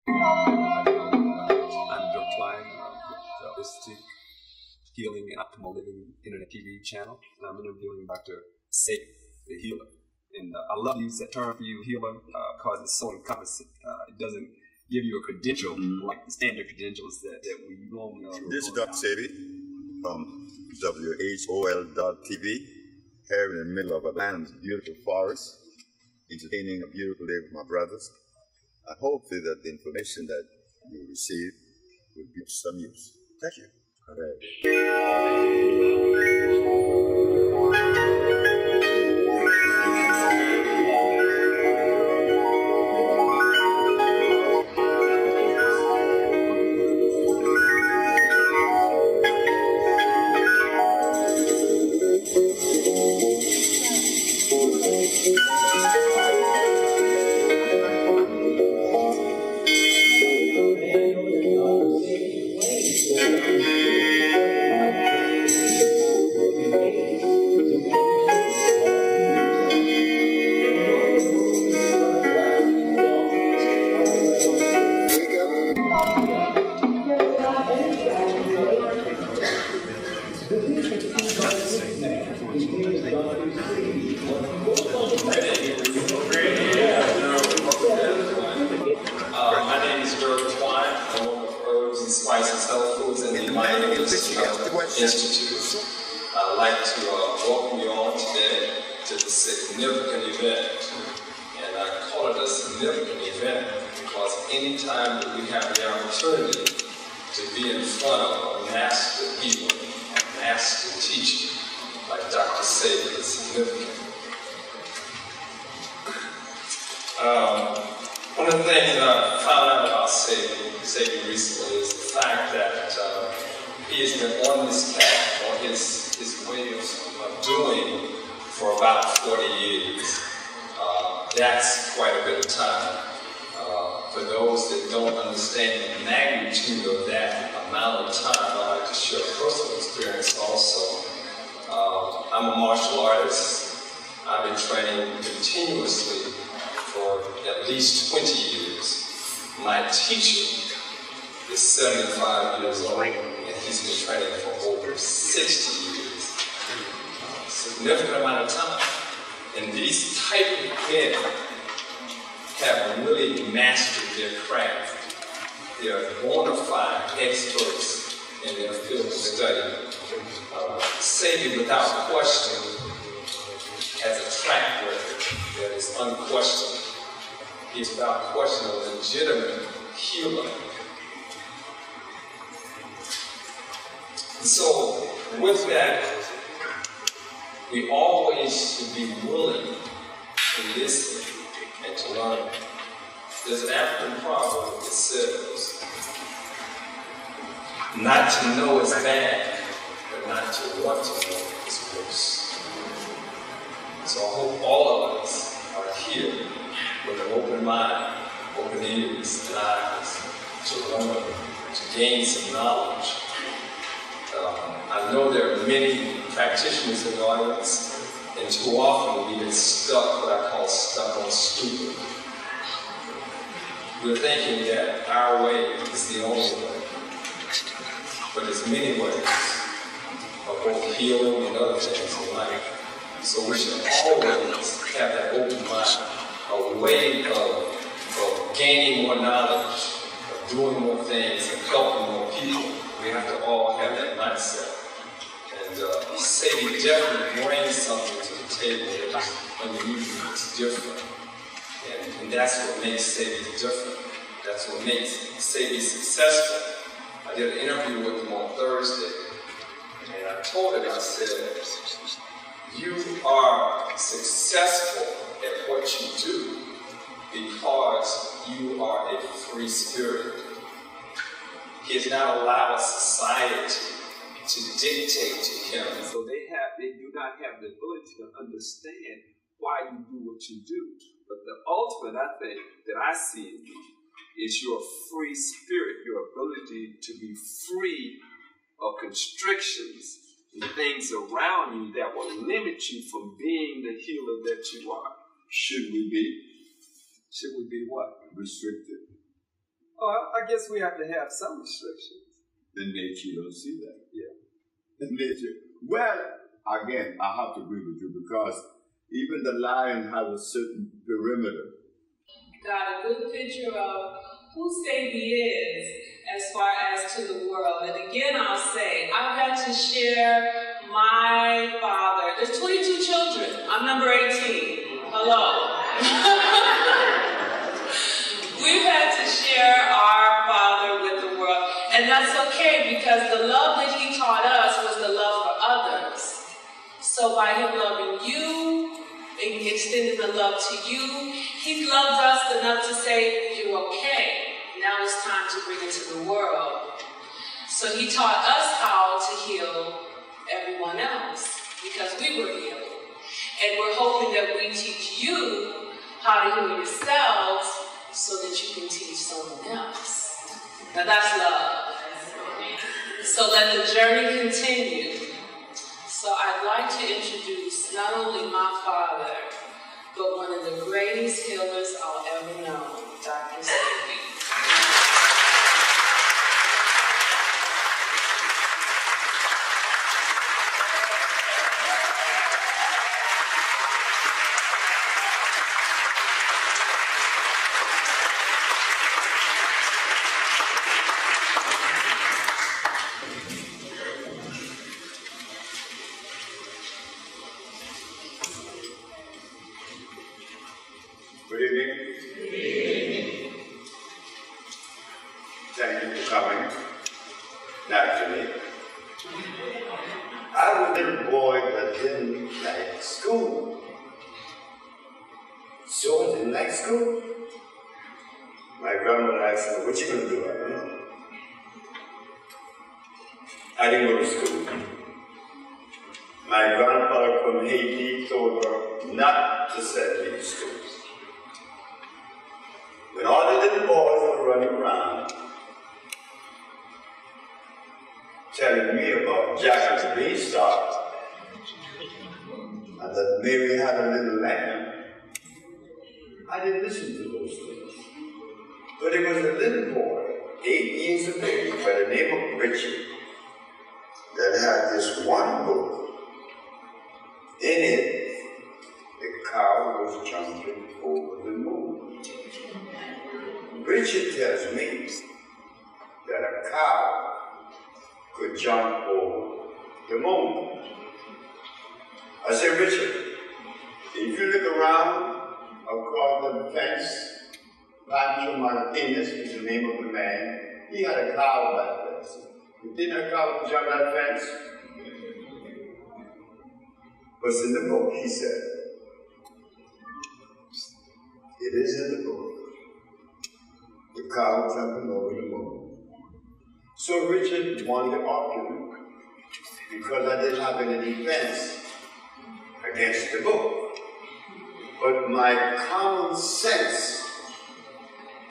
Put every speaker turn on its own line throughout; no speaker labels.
I'm Dirk Klein, the Holistic Healing and Optimal Living Internet TV channel, and I'm interviewing Dr. Sebi, the healer. And I love to use that term for you, healer, because it's so encompassing. It doesn't give you a credential like the standard credentials that we normally are.
This is Dr. Sebi from WHOL.TV, here in the middle of Atlanta's beautiful forest, entertaining a beautiful day with my brothers. I hope that the information that you receive will be of some use. Thank you. All right.
My name is Dirk Klein. I'm one of Herbs and Spices Health Foods and the United Institute. I'd like to welcome you all today to this significant event. And I call it a significant event because anytime that we have the opportunity to be in front of a master healer, a master teacher like Dr. Sebi is significant. One of the things that I found out about Sebi recently is the fact that he has been on this path, on his way of doing for about 40 years. That's quite a bit of time. For those that don't understand the magnitude of that amount of time, I'd like to share a personal experience also. I'm a martial artist. I've been training continuously for at least 20 years. My teacher is 75 years old, and he's been training for over 60 years. A significant amount of time. And these type of men have really mastered their craft. They are bona fide experts in their field of study. Sebi, without question, has a track record that is unquestioned. He's without question a legitimate healer. So, with that, we always should be willing to listen and to learn. There's an African proverb that says, not to know is bad, but not to want to know is worse. So I hope all of us are here with an open mind, open ears and eyes to learn, to gain some knowledge. I know there are many practitioners in the audience, and too often we get stuck, what I call stuck on stupid. We're thinking that our way is the only way, but there's many ways of both healing and other things in life. So we should always have that open mind, a way of gaining more knowledge, of doing more things, and helping more people. We have to all have that mindset. And Sebi definitely brings something to the table that is unusual, it's different. And that's what makes Sebi different. That's what makes Sebi successful. I did an interview with him on Thursday, and I told him, I said, you are successful at what you do because you are a free spirit. He has not allowed society to dictate to him. So they do not have the ability to understand why you do what you do. But the ultimate, I think, that I see is your free spirit, your ability to be free of constrictions and things around you that will limit you from being the healer that you are.
Should we be?
Should we be what?
Restricted.
I guess we have to have some restrictions.
In nature, you don't see that.
Yeah.
In nature. Well, again, I have to agree with you because even the lion has a certain perimeter.
Got a good picture of who Sebi is as far as to the world. And again, I'll say, I've had to share my father. There's 22 children. I'm number 18. Hello. We've had to share our father with the world. And that's okay because the love that he taught us was the love for others. So by him loving you, and extending the love to you, he loved us enough to say, you're okay. Now it's time to bring it to the world. So he taught us how to heal everyone else because we were healed. And we're hoping that we teach you how to heal yourselves so that you can teach someone else. Now that's love. So let the journey continue. So I'd like to introduce not only my father, but one of the greatest healers I'll ever know, Dr. Sebi.
Good evening. Good evening. Thank you for coming. Naturally. I was a little boy that didn't like school. So I didn't like school. My grandmother asked me, what you going to do? I don't know. I didn't go to school. My grandfather from Haiti told her not to send me to school. When all the little boys were running around, telling me about Jack and the Beanstalk, and that Mary had a little lamb, I didn't listen to those things. But it was a little boy, 8 years of age, by the name of Richard, that had this one book. In it, the cow was jumping over the moon. Richard tells me that a cow could jump over the moon. I said, Richard, if you look around across the fence, Pancho Martinez is the name of the man, he had a cow back there. Didn't a cow jump that fence? What's in the book, he said. It is in the book. The cow jumping over the moon. So Richard won the argument because I didn't have any defense against the book. But my common sense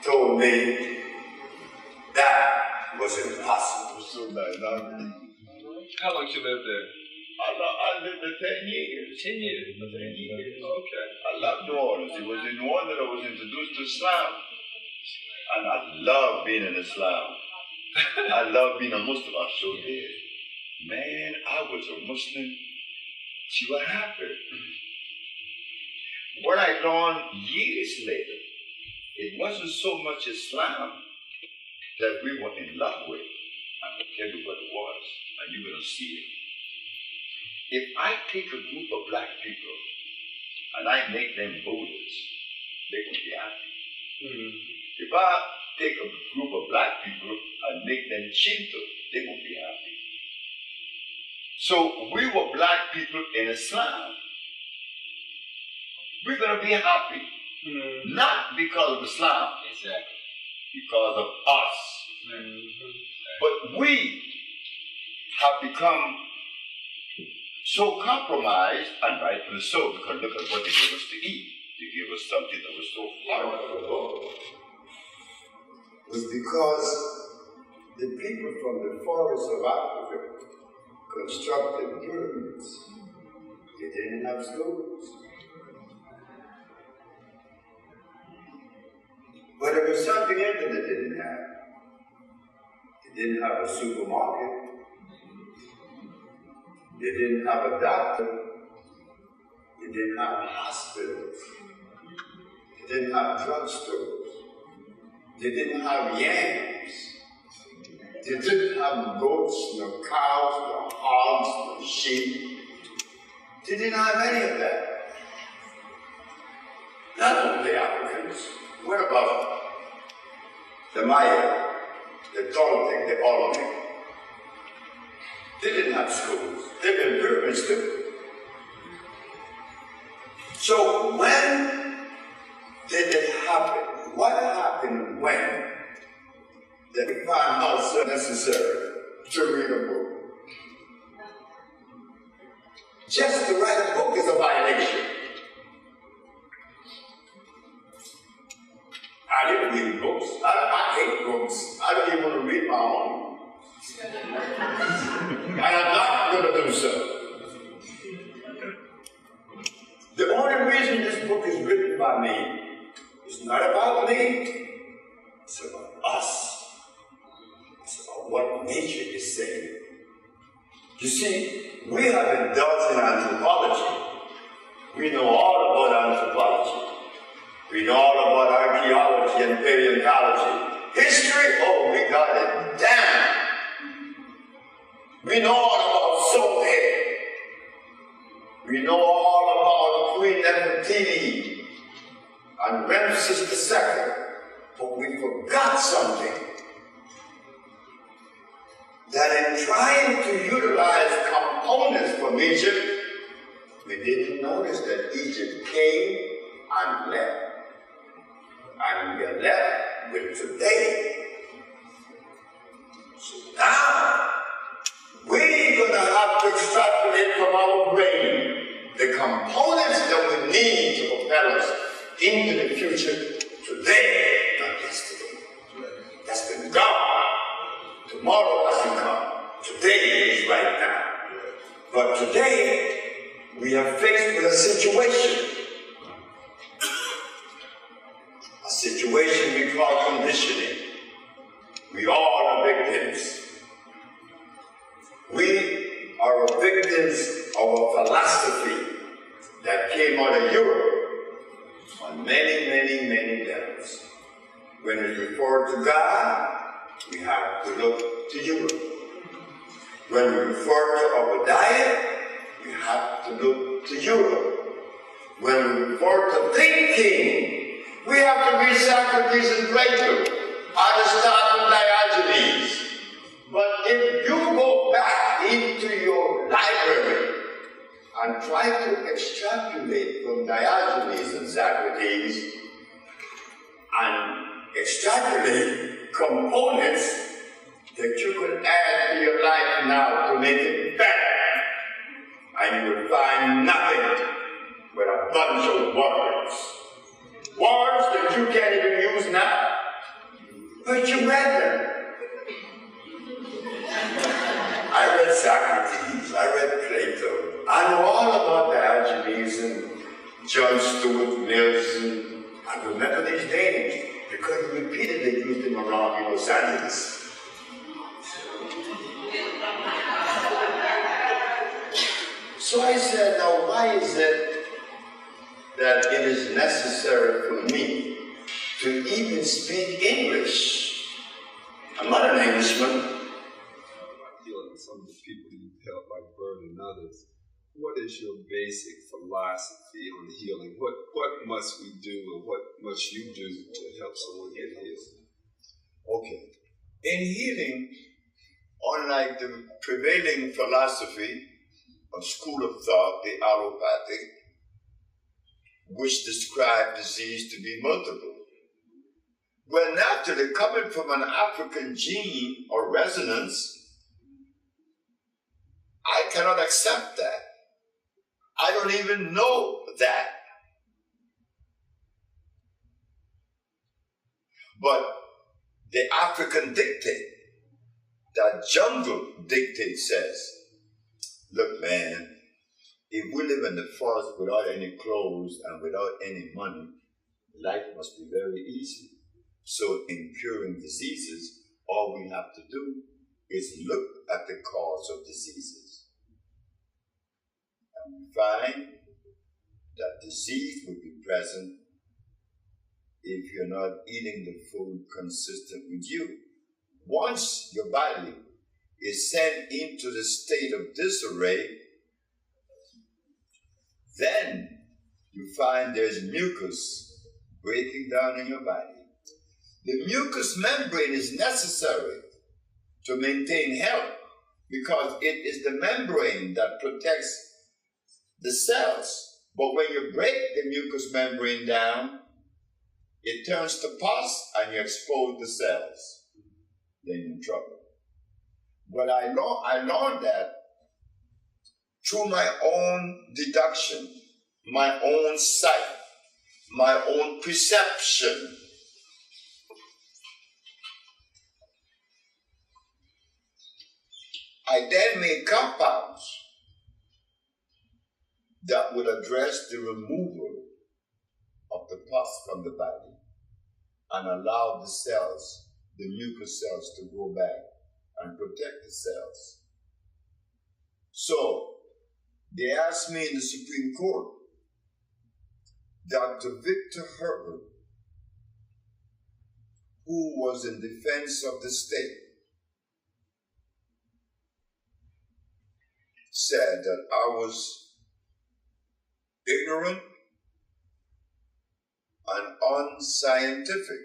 told me that was impossible. So nice.
How long you lived there?
I lived there 10 years.
10 years.
10 years.
Okay.
I loved New Orleans. It was in New Orleans that I was introduced to Islam. And I love being in Islam. I love being a Muslim. I sure did. Man, I was a Muslim. See what happened? What I learned years later, it wasn't so much Islam that we were in love with. I'm going to tell you what it was, and you're going to see it. If I take a group of black people and I make them voters, they will be happy. Mm-hmm. If I take a group of black people and make them chinto, they will be happy. So we were black people in Islam. We're going to be happy. Mm-hmm. Not because of Islam.
Exactly.
Because of us. Mm-hmm. But we have become so compromised, and rightfully so, because look at what they gave us to eat. They gave us something that was so horrible. It was because the people from the forests of Africa constructed pyramids. They didn't have schools. But there was something else that they didn't have. didn't have a supermarket. They didn't have a doctor. They didn't have hospitals. They didn't have drugstores. They didn't have yams. They didn't have goats, no cows, no hogs, no sheep. They didn't have any of that. Not only the Africans. What about the Maya, the Toltec, the Olmec? They didn't have schools. They built pyramids too. So when did it happen? What happened when that we find how so necessary to read a book? Just to write a book is a violation. I didn't read books. I hate books. I don't even want to read my own. And I'm not going to do so. The only reason this book is written by me is not about me. It's about us. It's about what nature is saying. You see, we have indulged in anthropology. We know all about anthropology. We know all about archaeology and paleontology. History, oh, we got it down. We know all about Soviet. We know all about Queen Nefertiti and Ramses II. But we forgot something. That in trying to utilize components from Egypt, we didn't notice that Egypt came and left. And we are left with today. So now, we're going to have to extrapolate from our brain the components that we need to propel us into the future today, not yesterday. That's been gone. Tomorrow hasn't come. Today is right now. But today, we are faced with a situation. A situation we call conditioning. We all are victims. We are victims of a philosophy that came out of Europe on many, many, many levels. When we refer to God, we have to look to Europe. When we refer to our diet, we have to look to Europe. When we refer to thinking, we have to read Socrates and Plato, Aristotle and Diogenes. But if you go back into your library and try to extrapolate from Diogenes and Socrates and extrapolate components that you could add to your life now to make it better, and you would find nothing but a bunch of words. Words that you can't even use now, but you read them. I read Socrates, I read Plato. I know all about Diogenes and John Stuart Mills, and I remember these names because we repeatedly used them around in Los Angeles. So I said, now why is it that it is necessary for me to even speak English? I'm not an Englishman.
I feel like some of the people you've helped, like Bird and others, what is your basic philosophy on healing? What must we do, or what must you do to help someone get healed?
Okay. In healing, unlike the prevailing philosophy or school of thought, the allopathic, which describe disease to be multiple. Well, naturally, coming from an African gene or resonance, I cannot accept that. I don't even know that. But the African dictate, that jungle dictate says, look, man, if we live in the forest without any clothes and without any money, life must be very easy. So in curing diseases, all we have to do is look at the cause of diseases. And we find that disease will be present if you're not eating the food consistent with you. Once your body is sent into the state of disarray, then you find there's mucus breaking down in your body. The mucous membrane is necessary to maintain health because it is the membrane that protects the cells. But when you break the mucous membrane down, it turns to pus and you expose the cells. Then you're in trouble. But I learned that through my own deduction, my own sight, my own perception. I then made compounds that would address the removal of the pus from the body and allow the cells, the mucous cells, to grow back and protect the cells. So, they asked me in the Supreme Court, Dr. Victor Herbert, who was in defense of the state, said that I was ignorant and unscientific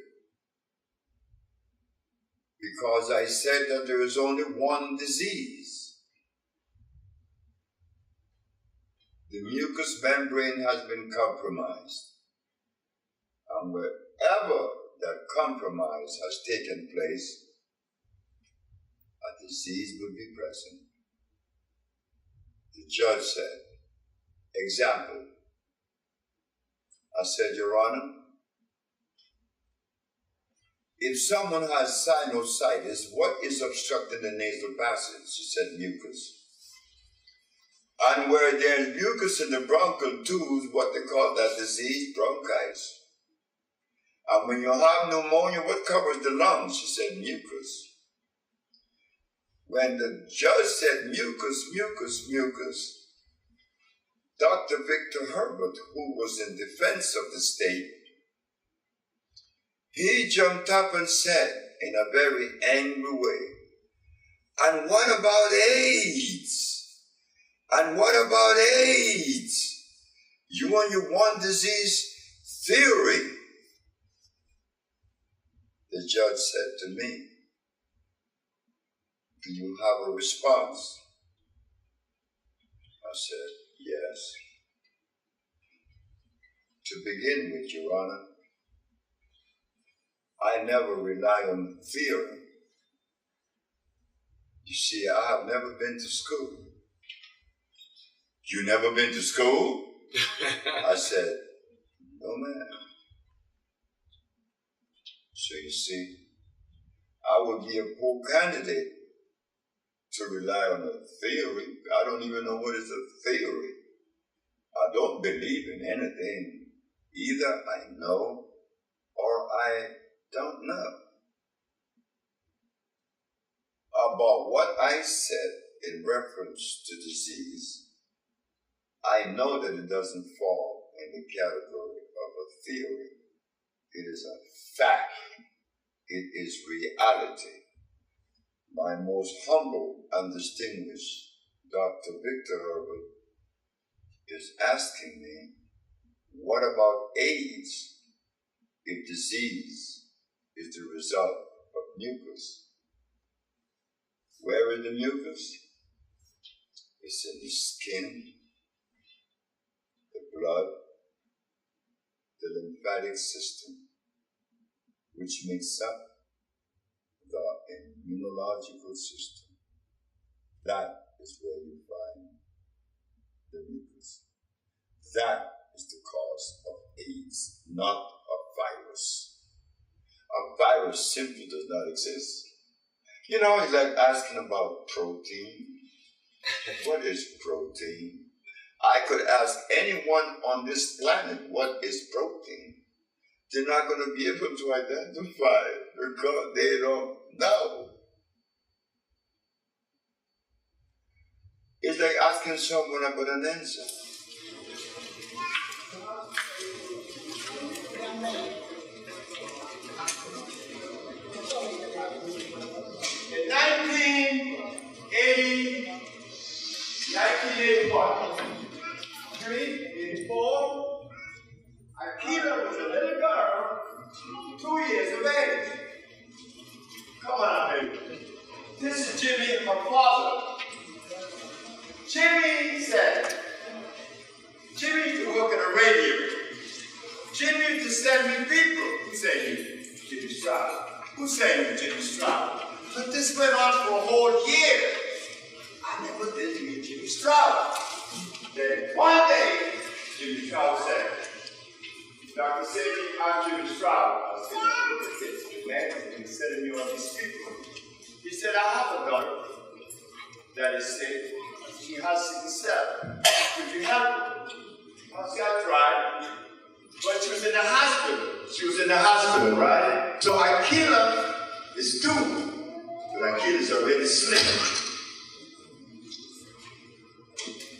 because I said that there is only one disease. The mucous membrane has been compromised, and wherever that compromise has taken place, a disease will be present. The judge said, example, I said, Your Honor, if someone has sinusitis, what is obstructing the nasal passage? She said, mucus. And where there's mucus in the bronchial tubes, what they call that disease, bronchitis. And when you have pneumonia, what covers the lungs? She said, mucus. When the judge said mucus, mucus, mucus, Dr. Victor Herbert, who was in defense of the state, he jumped up and said in a very angry way, and what about AIDS? And what about AIDS? You and your one disease theory. The judge said to me, do you have a response? I said, yes. To begin with, Your Honor, I never rely on theory. You see, I have never been to school. You never been to school? I said, no, ma'am. So you see, I would be a poor candidate to rely on a theory. I don't even know what is a theory. I don't believe in anything. Either I know or I don't know. About what I said in reference to disease, I know that it doesn't fall in the category of a theory. It is a fact. It is reality. My most humble and distinguished Dr. Victor Herbert is asking me, what about AIDS if disease is the result of mucus? Where is the mucus? It's in the skin, the blood, the lymphatic system, which makes up the immunological system. That is where you find the mucus. That is the cause of AIDS, not a virus. A virus simply does not exist. You know, it's like asking about protein. What is protein? I could ask anyone on this planet what is protein. They're not going to be able to identify it because they don't know. asking someone about an answer. In 1984, Akita was a little girl, 2 years of age. Come on, baby. This is Jimmy and my father. Jimmy used to work at a radio. Jimmy used to send me people. Who said you? Jimmy Stroud. Who said you, Jimmy Stroud? But this went on for a whole year. I never did meet Jimmy Stroud. Then one day, Jimmy Stroud said, Dr. Sebi, I'm Jimmy Stroud. I was saying, look at this, man, he's sending me all these people. He said, I have a daughter that is sick. She has sickle cell. Could you help her? I said, I tried. But she was in the hospital. She was in the hospital, right? So Akila is doomed. But Akila's already slim.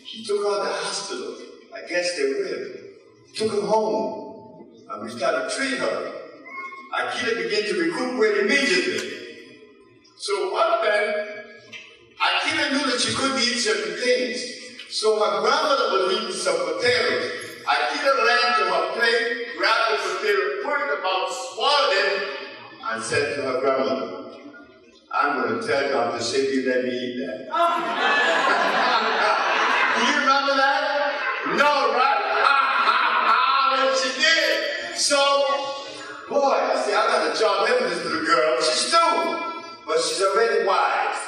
He took her to the hospital. I guess they will. Took her home. And we started to treat her. Akila began to recuperate immediately. So one day, Akila knew that she couldn't eat certain things. So her grandmother was eating some potatoes. Akila ran to her plate, grabbed the potato, put it in her mouth, swallowed it, and said to her grandmother, I'm going to tell Dr. Sebi let me eat that. Do you remember that? No, right? But she did. So, boy, I see, I got a job with this little girl. She's new, but she's already wise.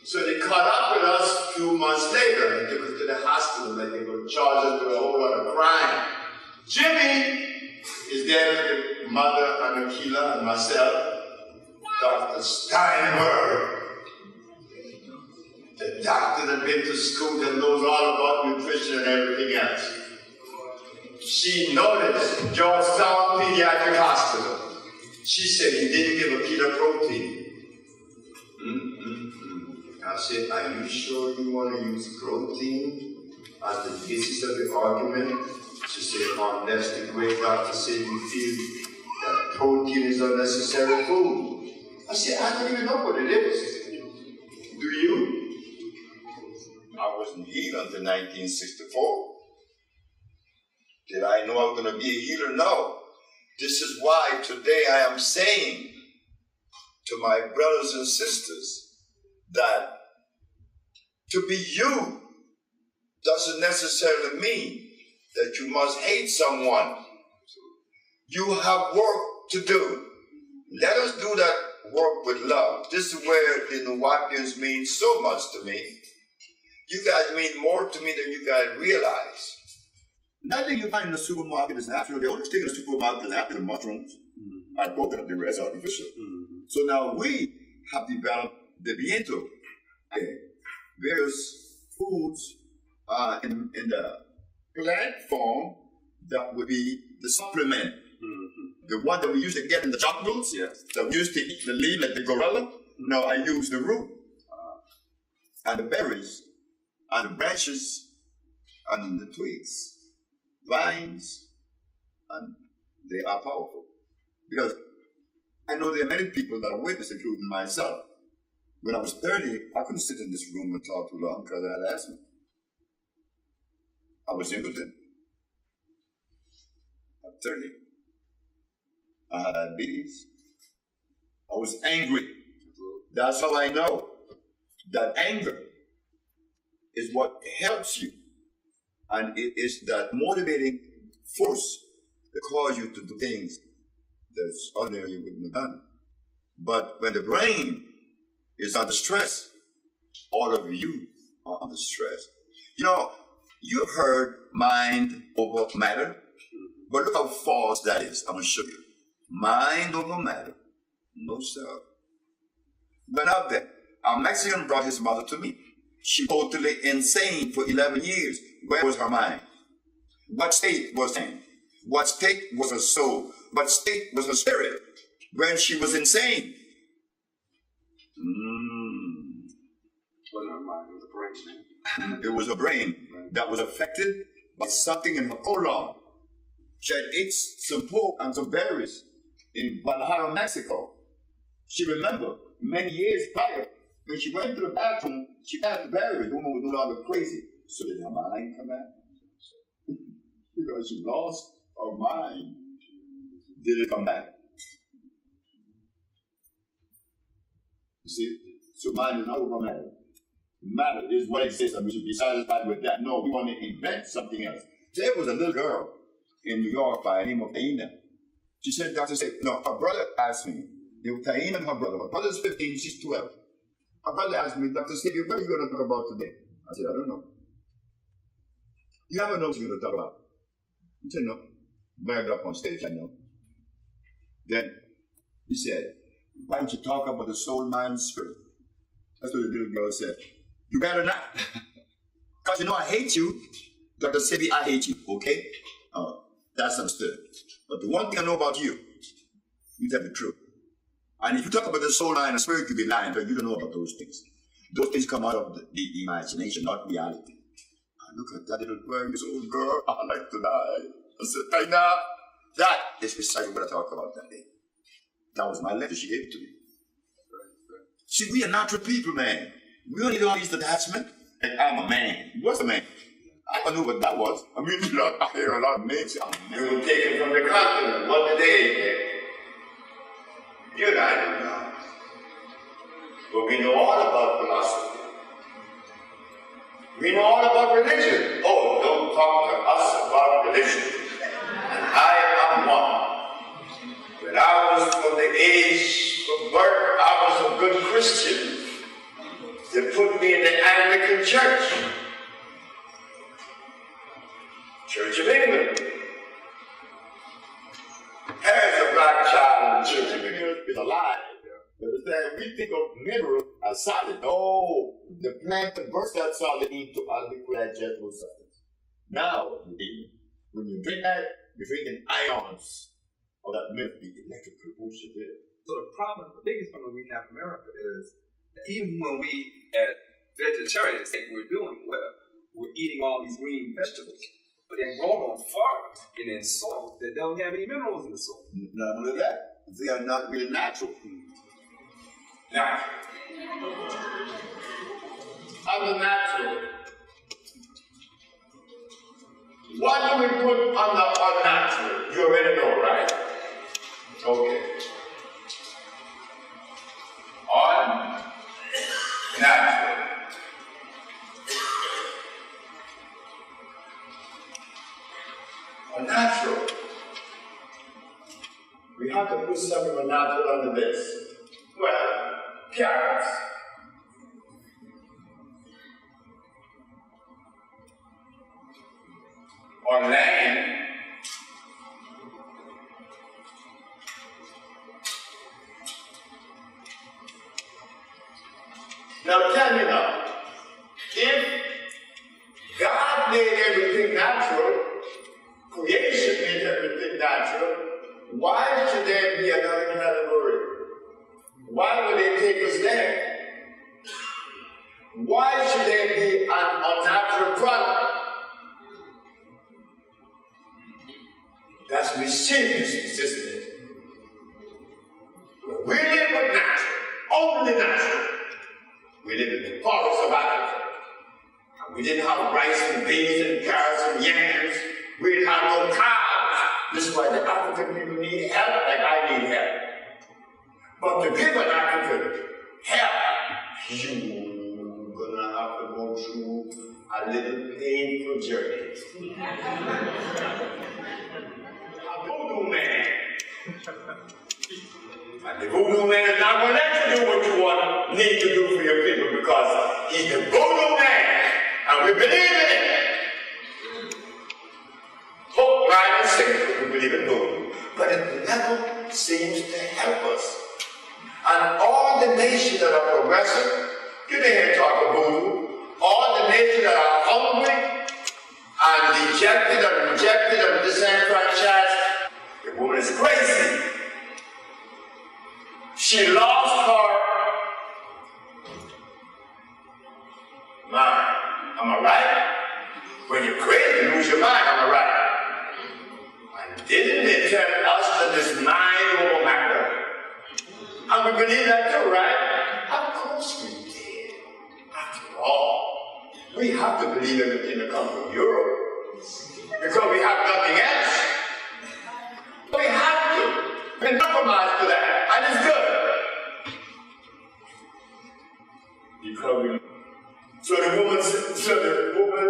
So they caught up with us a few months later and took us to the hospital and they were charged us with a whole lot of crime. Jimmy is there with the mother and Akila and myself. Dr. Steinberg, the doctor that been to school that knows all about nutrition and everything else. She noticed Georgetown Pediatric Hospital. She said he didn't give Akila protein. I said, are you sure you want to use protein as the basis of the argument? She said, unless the great doctor said you feel that protein is unnecessary food. I said, I don't even know what it is. Do you? I wasn't healed until 1964. Did I know I was going to be a healer? No. This is why today I am saying to my brothers and sisters that to be you doesn't necessarily mean that you must hate someone. You have work to do. Let us do that work with love. This is where the Nuwapians mean so much to me. You guys mean more to me than you guys realize. Nothing you find in the supermarket is natural. The only thing in the supermarket is natural mushrooms. I bought that the rest artificial. So now we have developed the viento, various foods in the plant form that would be the supplement. The one that we used to get in the jungles, that we used to eat the leaf like the gorilla. No, I use the root and the berries and the branches and the twigs, vines, and they are powerful. Because I know there are many people that are witness, including myself. When I was 30, I couldn't sit in this room and talk too long because I had asthma. I was impotent. I'm 30. I had diabetes. I was angry. That's how I know that anger is what helps you. And it is that motivating force that causes you to do things that's ordinarily you wouldn't have done. But when the brain is under stress, all of you are under stress. You know, you've heard mind over matter, but look how false that is. I'm going to show you. Mind over matter. No, sir. Went out there. A Mexican brought his mother to me. She totally insane for 11 years. Where was her mind? What state was in? What state was her soul? What state was her spirit when she was insane?
Wasn't her mind, it was the brain, man.
It was her brain that was affected by something in her colon. She had ate some pork and some berries in Guadalajara, Mexico. She remembered many years prior, when she went to the bathroom, she had the berries. The woman was no longer crazy. So did her mind come back? Because she lost her mind. Did it come back? You see? So mind is not over matter. Matter is what exists, and we should be satisfied with that. No, we want to invent something else. There was a little girl in New York by the name of Taina. She said, Doctor said, no, her brother asked me, they were Taina and her brother. Her brother's 15, she's 12. Her brother asked me, Dr. Sebi, what are you going to talk about today? I said, I don't know. You never know what you're going to talk about. He said, no. Bagged up on stage, I know. Then he said, why don't you talk about the soul, mind, spirit? That's what the little girl said. You better not. Because you know I hate you. Dr. Sebi, I hate you, okay? That's understood. But the one thing I know about you, you tell the truth. And if you talk about the soul, mind, and spirit, you'll be lying, but you don't know about those things. Those things come out of the imagination, not reality. I look at that little girl, this old girl, I like to die. I said, right now, that is precisely what I talk about that day. That was my letter she gave to me. See, we are natural people, man. We don't need all these attachments. And I'm a man. What's a man? I don't know what that was. I mean, I hear a lot of names. You were taken from the continent. What did they get? You and I don't know. But we know all about philosophy. We know all about religion. Oh, don't talk to us about religion. And I am one. When I was from the age of birth, I was a good Christian. They put me in the Anglican Church. Church of England. There's a black child in the Church of England is alive. Understand? We think of mineral as solid. No, the plant converts that solid into a liquid digestible substance. Now, when you drink that, you're drinking ions of that milk, the electrical bullshit there.
So the biggest problem we have in America is that even when we, as vegetarians, think we're doing well, we're eating all these green vegetables, but they're grown on farms and in soil that don't have any minerals in the soil.
Not only that, they are not really natural. Natural. Unnatural. What do we put on the unnatural? You already know, right? Okay. Unnatural. Unnatural. We have to put something unnatural under this. Well, carrots. Or land. Now tell me now, if God made everything natural, creation made everything natural, why should there be another category? Why would they take us there? Why should there be an unnatural product? That's mischievousness, isn't it? We live with natural, only natural. We live in the forests of Africa. And we didn't have rice and beans and carrots and yams. We didn't have no cows. This is why the African people need help like I need help. But to give an African help, you're gonna have to go through a little painful journey. A voodoo man. And the voodoo man is not gonna let you do what you need to do for your people because he's the voodoo man. And we believe in it. Hook, line, and sinker, we believe in voodoo. But it never seems to help us. And all the nations that are progressive, you didn't hear talk of voodoo. All the nations that are hungry and dejected and rejected and disenfranchised, the woman is crazy. She lost her mind. Am I use your mind, am I right? And didn't they tell us that this mind over matter? And we believe that too, right? Of course we did. After all, we have to believe everything that comes from Europe. Because we have nothing else. We have to. We compromise to that. And it's good. Because so the woman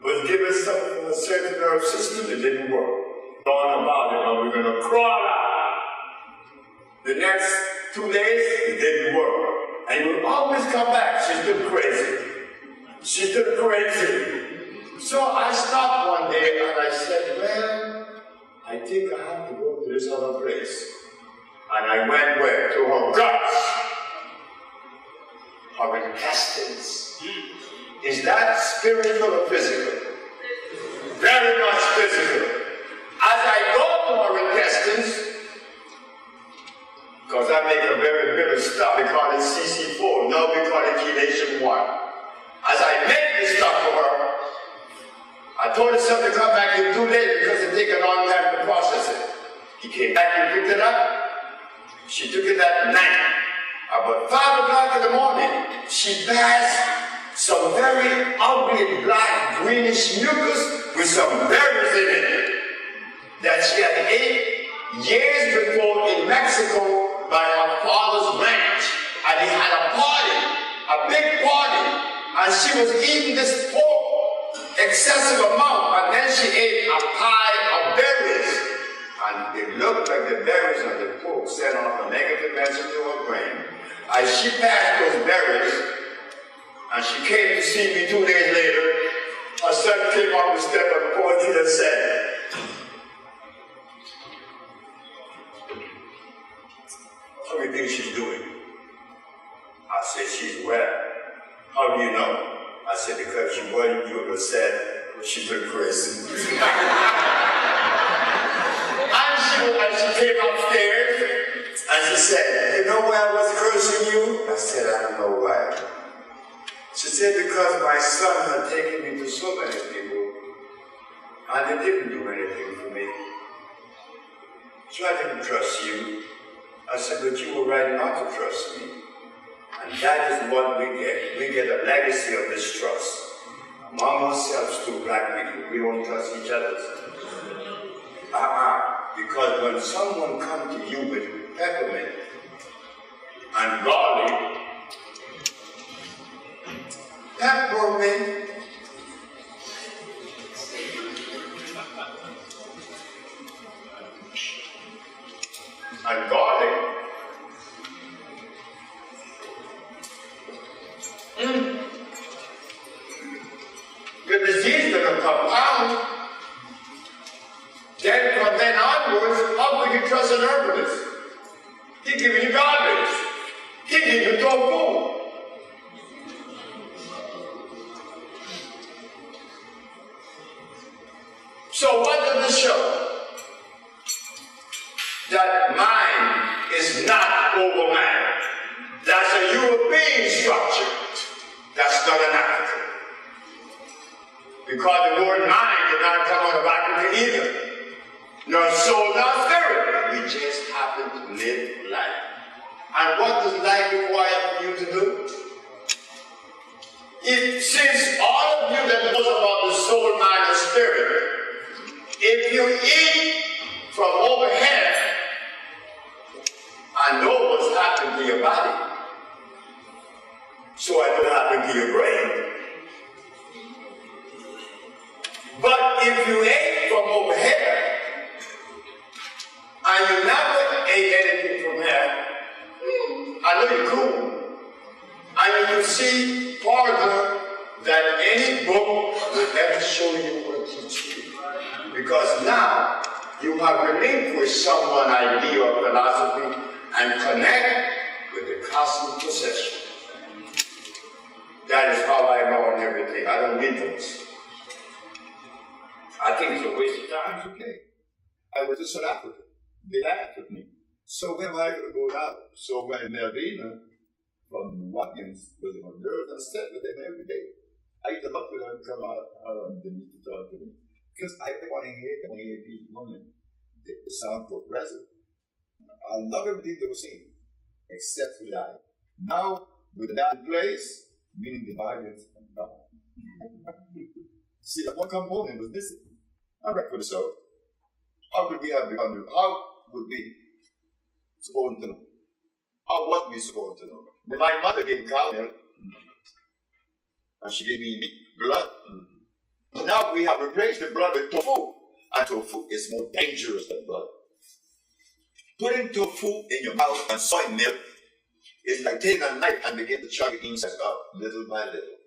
was given something from a certain nerve system that didn't work. Gone about it, but we're going to crawl out. The next 2 days, it didn't work. And you will always come back. She's still crazy. She's still crazy. So I stopped one day and I said, well, I think I have to go to this other place. And I went where? To her guts. Her intestines. Is that spiritual or physical? Very much physical. As I go to her intestines, because I make a very bitter stuff, we call it CC4, now we call it chelation 1. As I make this stuff for her, I told her something to come back in 2 days because it takes a long time to process it. He came back and picked it up. She took it that night. About 5 o'clock in the morning, she passed some very ugly black greenish mucus with some berries in it that she had ate years before in Mexico by her father's ranch. And he had a party, a big party, and she was eating this pork, excessive amount, and then she ate a pie of berries. And it looked like the berries on the pork set off a negative message to her brain. As she passed those berries, and she came to see me 2 days later, her son came up the step of the porch and said, how do you think she's doing? I said, she's well. How do you know? I said, because you would have said, she took crazy. And she came upstairs, and she said, you know why I was cursing you? I said, I don't know why. She said, because my son had taken me to so many people, and they didn't do anything for me. So I didn't trust you. I said, but you were right not to trust me. And that is what we get. We get a legacy of distrust. Among ourselves, two black people, we don't trust each other. Because when someone comes to you with peppermint and garlic, peppermint and garlic, the disease is going to compound. Then from then onwards, how could you trust an herbalist? He giving you garbage. He giving you tofu. So what does this show? That mind is not over matter. That's a European structure. That's not an African. Because the word mind did not come out of Africa either. Nor soul, nor spirit. We just happen to live life. And what does life require for you to do? Since all of you that knows about the soul, mind, and spirit, if you eat from overhead, I know what's happened to your body. So I know what happened to your brain. But if you ate from overhead, and you never ate anything from here, I know you're cool. And you can see farther than any book will ever show you or teach you. Because now you have relinquished someone's idea or philosophy and connect with the cosmic procession. That is how I know on everything. I don't need those. I think it's a waste of time.
It's okay. I went to South Africa. They laughed at me. So when am I going to go down? So when Melvina from Watkins was on girls, I sat with them every day. I used to look with them and come out underneath to talk to me. Because I want to hear these women that sound progressive. I love everything they were saying, except for that. Now, with that in place, meaning the violence and God. See, that one component was missing. I reckon so. How could we have become? How would we supposed to know? How was we supposed to know? My mother gave cow milk, and she gave me blood. Now we have replaced the blood with tofu, and tofu is more dangerous than blood. Putting tofu in your mouth and soy milk is like taking a knife and begin to chug the inside up little by little.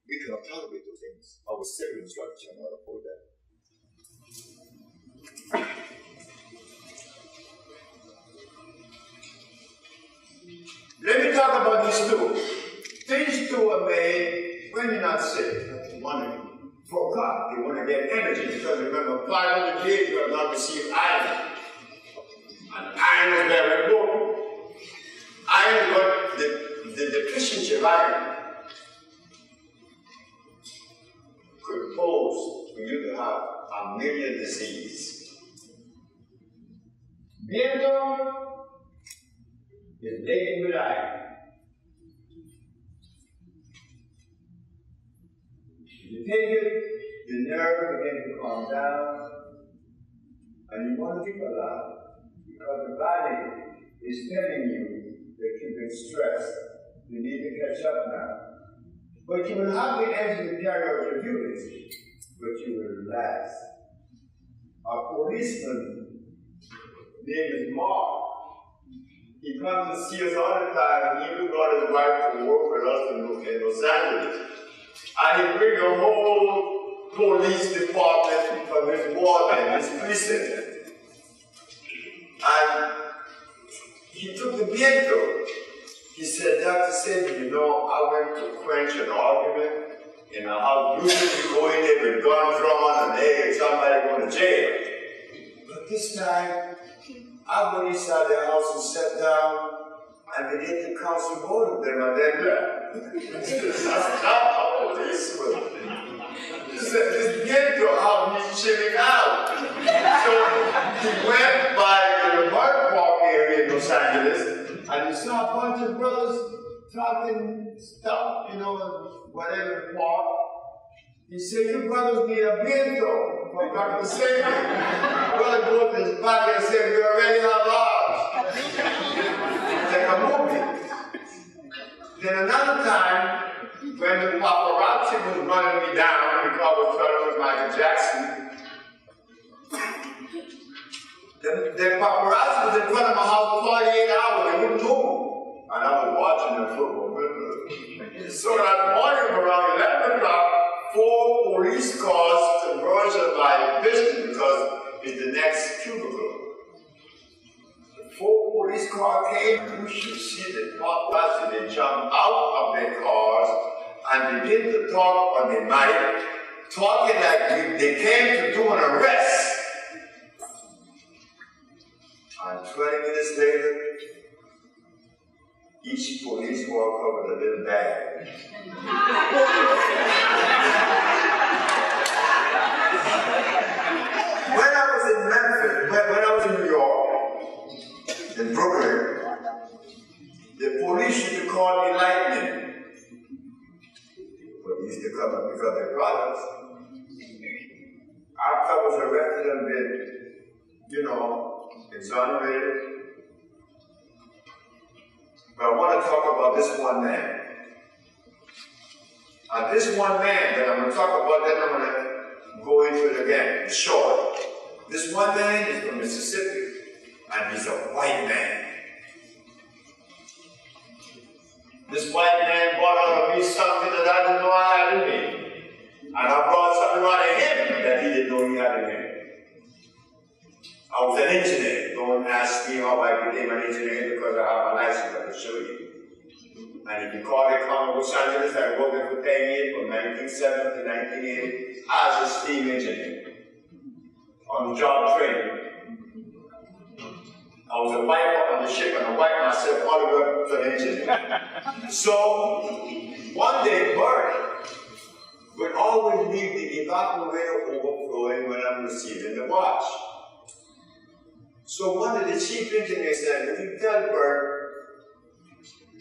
We cannot tolerate those things. Our cellular structure cannot afford that. Let me talk about these two. These two are made when you're not sick. For God, they want to get energy because remember, 500 years you have not received iron. And iron is very important. Iron, but the deficiency of iron could pose for you to have a million diseases. Viento is laden with iron. You take it, the nerve begins to calm down, and you want to think aloud because the body is telling you that you've been stressed. You need to catch up now. But you will have the energy to carry out your duties, but you will relax. A policeman named is Mark. He comes to see us all the time, and he brought his wife to work with us in Los Angeles. And he bring a whole police department from his warden, his precinct. And he took the viento. He said, Dr. Sebi, you know, I went to quench an argument in a house. Usually you go in there with guns drawn and they get somebody going to jail. But this time, I went inside their house and sat down and began to counsel both of them and then left. That's not a policeman. He said, this viento how he's chilling out. So he went by the Park area in Los Angeles and he saw a bunch of brothers talking stuff, you know, whatever in the park. He said, you brothers need a viento from Dr. Sebi. Brother go to his body and said, we already have ours. Like a movie. Then another time, when the paparazzi was running me down because I was trying with Michael Jackson, the paparazzi was in front of my house 48 hours, they wouldn't move. And I was watching the football. So that morning around 11 o'clock, 4 police cars converged on my vision because it's the next cubicle. The 4 police cars came, and you should see the paparazzi, they jumped out of their cars and begin to talk on the mic, talking like they came to do an arrest. And 20 minutes later, each police walked up with a little bag. When I was in Memphis, when I was in New York, in Brooklyn, the police used to call me Lightning. But they used to come and pick up their products. After I was arrested and been, you know, exonerated. But I want to talk about this one man. And this one man that I'm going to talk about, then I'm going to go into it again, short. This one man is from Mississippi, and he's a white man. This white man brought out of me something that I didn't know I had in me. And I brought something out of him that he didn't know he had in him. I was an engineer. Don't ask me how I became an engineer because I have a license, I can show you. And if you call it from Los Angeles, I worked there for 10 years, from 1970 to 1980, as a steam engineer. On the job training. I was a wiper on the ship and I wiped myself all the way up to the engineer. So, one day, Bert, but always leave the evaporator overflowing when I'm receiving the wash. So one of the chief engineers said, if you tell Bert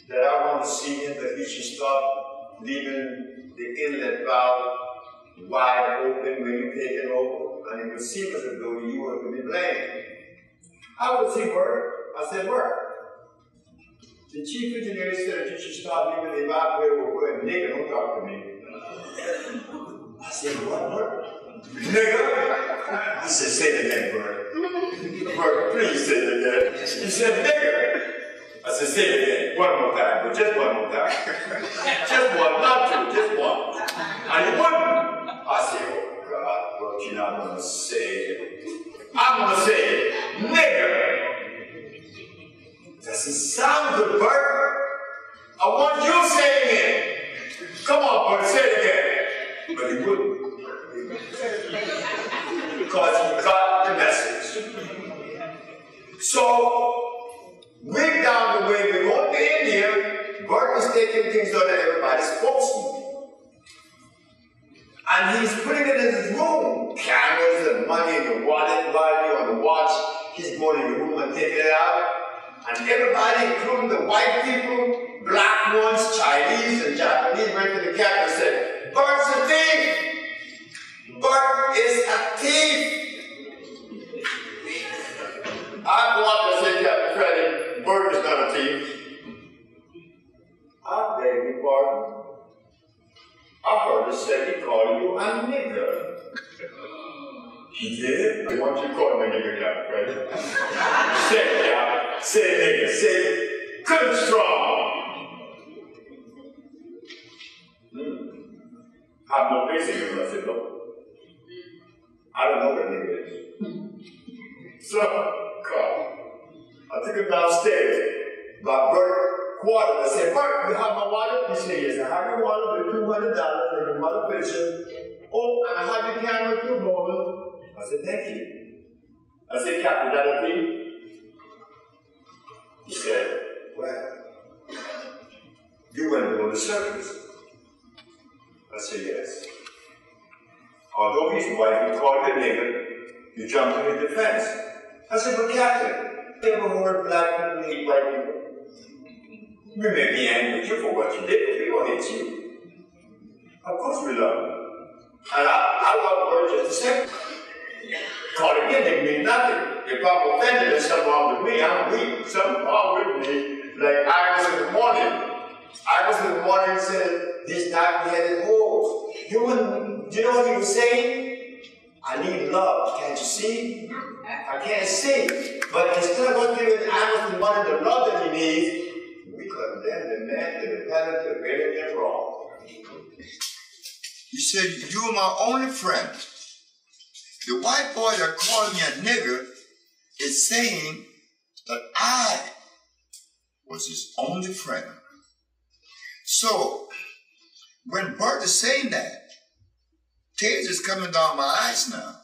that I want to see him, that he should stop leaving the inlet valve wide open when you take it over, and the receivers will go to you have to be blamed. I would see Bert. I said, Bert, the chief engineer said that you should stop leaving the evaporator overflowing. Nigga, don't talk to me. I said, what, Bert? Nigga? I said, say it again, Bert. Bert, please say it again. He said, nigga. I said, say it again. One more time, but just one more time. Just one, not two, just one. And he wouldn't. I said, oh, God, Bert, you're not going to say it. I'm going to say it. Nigga. Doesn't sound good, Bert. I want you saying it. Come on, Bert, say it again. But he wouldn't. Because he got the message. So, week down the way, we're going to India. Bert is taking things out of everybody's spokesman. And he's putting it in his room. Cameras and money in the wallet while you're on the watch. He's going in the room and taking it out. And everybody, including the white people, black ones, Chinese and Japanese, went to the captain and said, Bert's a thief! Bert is a thief! I go up and say, Captain Freddie, Bert is not a thief. I beg your pardon. I heard him say he called you a nigger. He did? I want you to call me a nigger, Captain Freddie. Say it, Captain. Say it, nigga. Say it good and strong. I'm no facing him. I said, no. I don't know what a nigga is. So, God, I took him downstairs. By Bert quarter. I said, Bert, you have my wallet? He said, yes, I have your wallet with $200 and your mother picture. Oh, and I have your camera too, Norman. I said, thank you. I said, Captain, that a thief? He said, well, you went to the circus. I said, yes. Although he's white, he called you a nigger, you jumped to his defense. I said, but Captain, you ever heard black people hate white people? We may be angry with you for what you did, but we don't hate you. Of course we love you. And I love her just the same. Calling me didn't mean nothing. If I'm offended, there's something wrong with me. I'm weak. Something wrong with me. Like I was in the morning. I was in the morning and said, this dark-headed hole. Do you know what he was saying? I need love. Can't you see? I can't see. But instead of giving Anderson one of the love that he needs, we condemn the man to the penalty of getting wrong.
You said, you were my only friend. The white boy that called me a nigger is saying that I was his only friend. So, when Bert is saying that, tears is coming down my eyes now.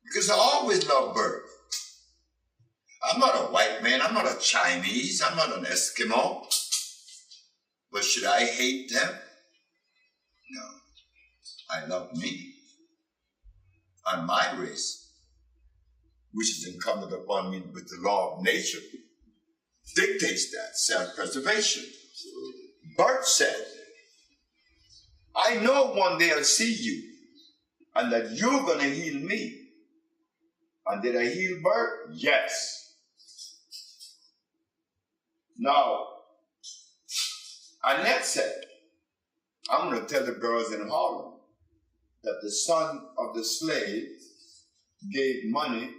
Because I always loved Bert. I'm not a white man, I'm not a Chinese, I'm not an Eskimo. But should I hate them? No. I love me and my race, which is incumbent upon me with the law of nature, dictates that self-preservation. Bert said, I know one day I'll see you and that you're going to heal me. And did I heal Bert? Yes. Now, Annette said, I'm going to tell the girls in Harlem that the son of the slave gave money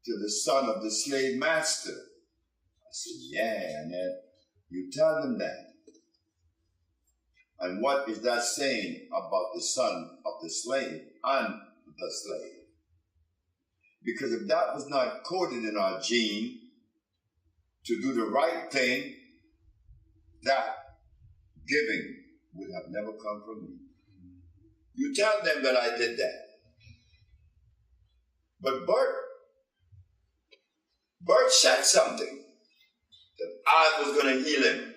to the son of the slave master. I said, yeah, Annette, you tell them that. And what is that saying about the son of the slave and the slave? Because if that was not coded in our gene to do the right thing, that giving would have never come from me. You tell them that I did that. But Bert said something, that I was going to heal him.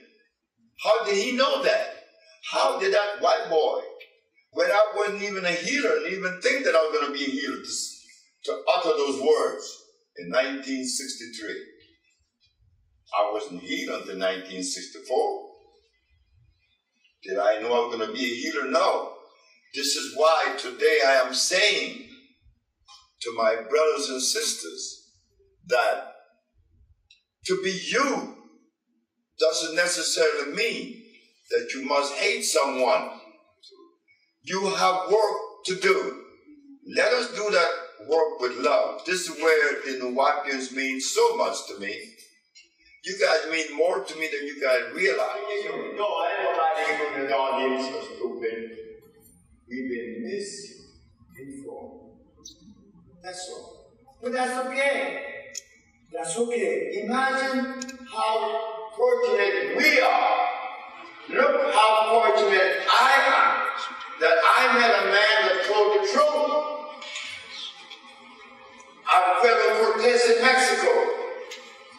How did he know that? How did that white boy
when I wasn't even a healer, and even think that I was going to be a healer, to utter those words in 1963. I wasn't healed until 1964. Did I know I was going to be a healer? No. This is why today I am saying to my brothers and sisters that to be you doesn't necessarily mean that you must hate someone. You have work to do. Let us do that work with love. This is where the Nuwapians mean so much to me. You guys mean more to me than you guys realize. No, I ain't gonna lie to you in the audience so stupid. We've been misinformed. That's all. But that's okay. That's okay. Imagine how fortunate we are. Look how fortunate I am that I met a man that told the truth. I fell in Cortez in Mexico.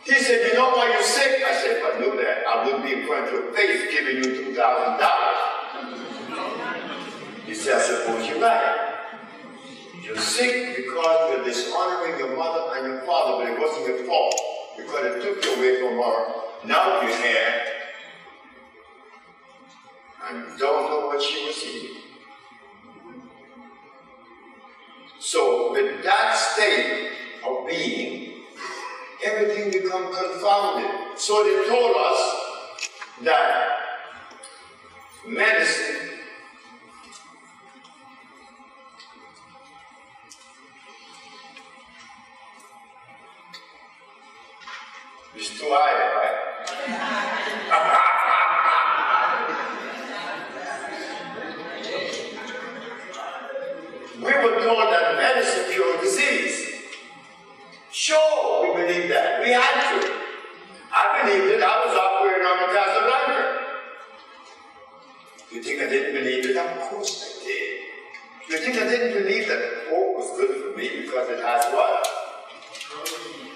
He said, you know why you're sick? I said, if I knew that, I wouldn't be in front of your face giving you $2,000. He said, I suppose you're right. You're sick because you're dishonoring your mother and your father, but it wasn't your fault because it took you away from her. Now you're here and you don't know what she was eating. So with that state of being, everything becomes confounded. So they told us that medicine is too high, right? We were told that medicine cures disease. Sure, we believed that. We had to. I believed it. I was operating on the Casablanca. You think I didn't believe it? Of course I did. You think I didn't believe that pork was good for me because it has what?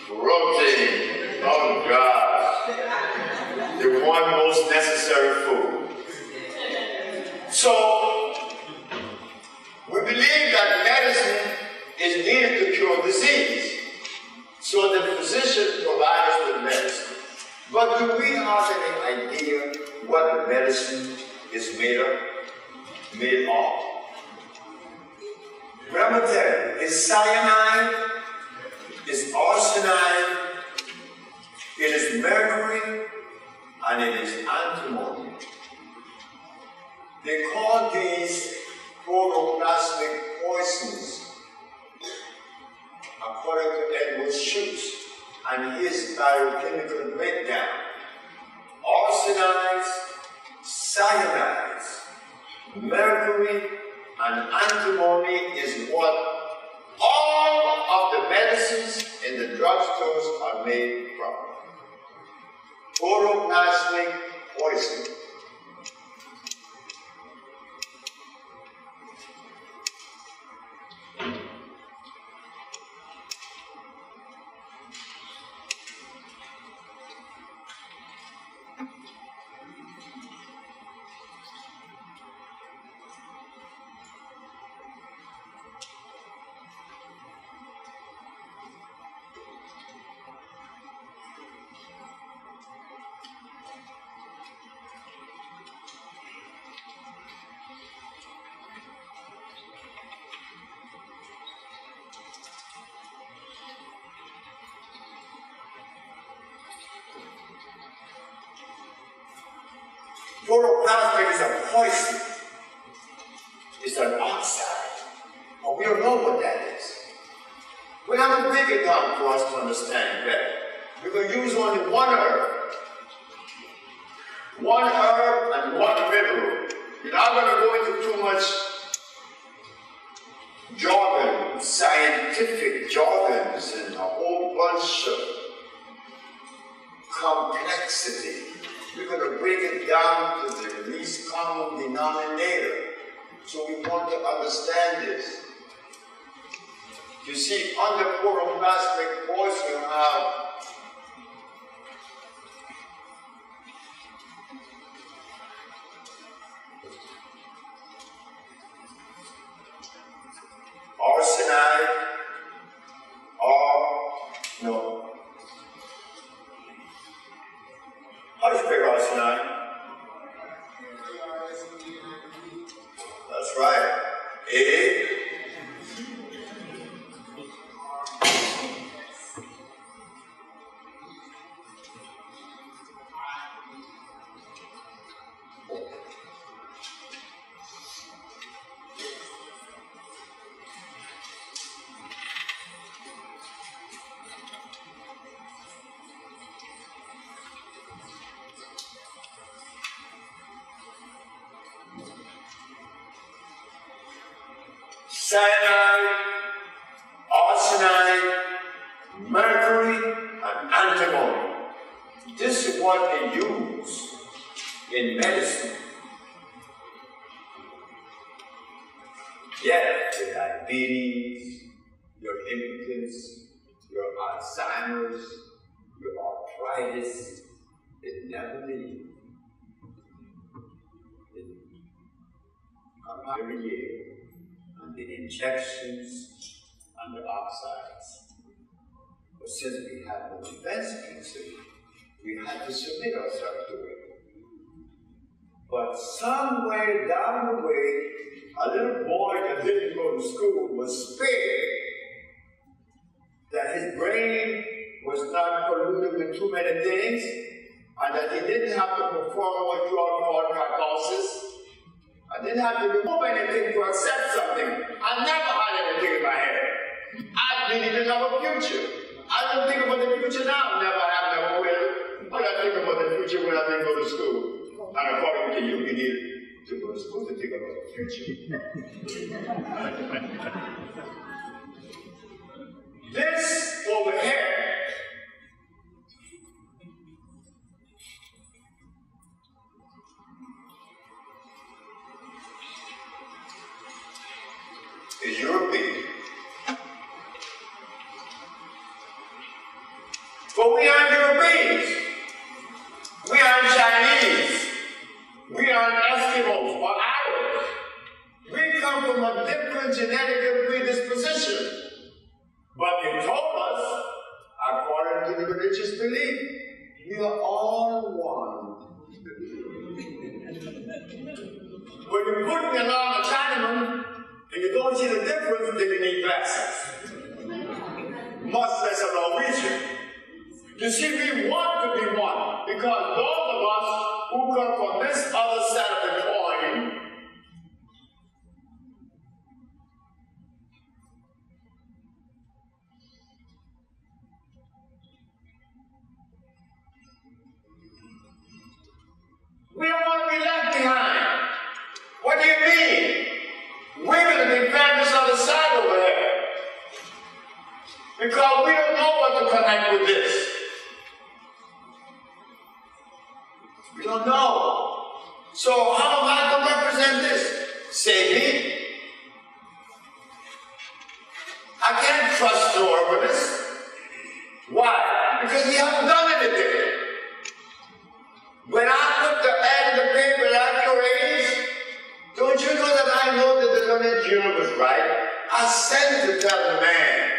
Protein. Oh God. The one most necessary food. So, we believe that medicine is needed to cure disease. So the physician provides us with medicine. But do we have any idea what the medicine is made of? Made of? But I'm going to tell you, it's cyanide, it's arsenide, it is mercury, and it is antimony. They call these protoplasmic poisons, according to Edward Schutz and his biochemical breakdown. Arsenides, cyanides, mercury, and antimony is what all of the medicines in the drugstores are made from. Protoplasmic poison. Protoplasmic is a poison. It's an oxide. But we don't know what that is. We're going to break it down for us to understand better. We're going to use only one herb. One herb and one mineral. We're not going to go into too much jargon, scientific jargons, and a whole bunch of complexity. We're going to break it down to the least common denominator. So we want to understand this. You see, under protoplasmic poison, you have Arsenal? That's right. A. Cyanide, arsenide, mercury, and antimony. This is what they use in medicine. Yes, your diabetes, your impotence, your Alzheimer's, your arthritis, it never leaves. It comes every year. The injections and the oxides. But since we had no defense against it, we had to submit ourselves to it. But somewhere down the way, a little boy that didn't go to school was spared that his brain was not polluted with too many things, and that he didn't have to perform what you all call catharsis. I didn't have to remove anything to accept something. I never had anything in my head. I didn't even have a future. I don't think about the future now. Never have, never will. But I think about the future when I didn't go to school. And according to you, you need to go to school to think about the future. This over here is European. But we aren't Europeans. We aren't Chinese. We aren't Eskimos or Irish. We come from a different genetic predisposition. But they told us, according to the religious belief, we are all one. When you put me along a Chinaman, and you don't see the difference, then you need glasses. Much less a Norwegian. You see, we want to be one, because those of us who come from this other side of the coin we don't want to be left behind. What do you mean? We're going to be famous on the side over there. Because we don't know what to connect with this. We don't know. So how am I going to represent this? Sebi. I can't trust the organist. Why? Because we haven't done anything. When I put the ad in the paper that I created, don't you know that I know that the learned journal was right? I sent to tell the man